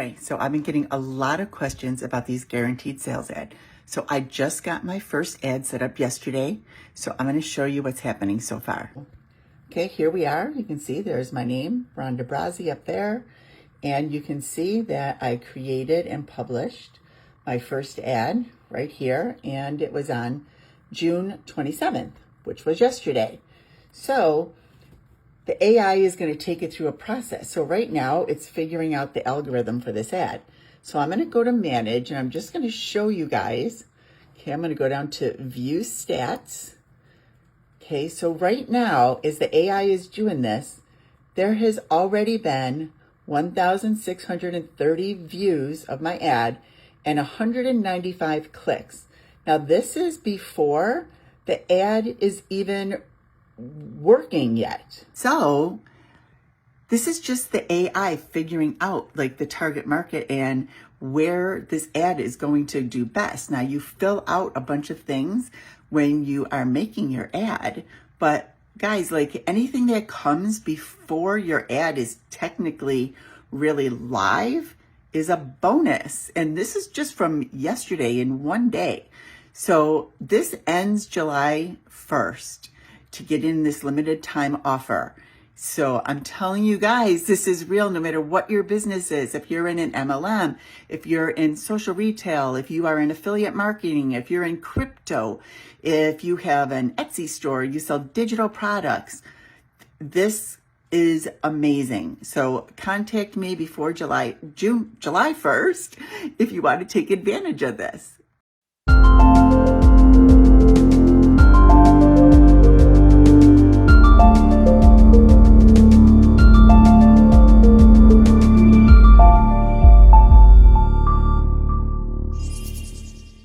Okay, so I've been getting a lot of questions about these guaranteed sales ads. So I just got my first ad set up yesterday. So I'm going to show you what's happening so far. Okay, here we are. You can see there's my name, Rhonda Brazzi, up there. And you can see that I created and published my first ad right here. And it was on June 27th, which was yesterday. So the AI is going to take it through a process. So right now it's figuring out the algorithm for this ad. So I'm going to go to manage and I'm just going to show you guys. Okay, I'm going to go down to view stats. Okay, so right now as the AI is doing this, there has already been 1,630 views of my ad and 195 clicks. Now this is before the ad is even working yet. So this is just the AI figuring out like the target market and where this ad is going to do best. Now you fill out a bunch of things when you are making your ad, but guys, like anything that comes before your ad is technically really live is a bonus. And this is just from yesterday in one day. So this ends July 1st to get in this limited time offer. So I'm telling you guys, this is real no matter what your business is. If you're in an MLM, if you're in social retail, if you are in affiliate marketing, if you're in crypto, if you have an Etsy store, you sell digital products, this is amazing. So contact me before July 1st if you want to take advantage of this.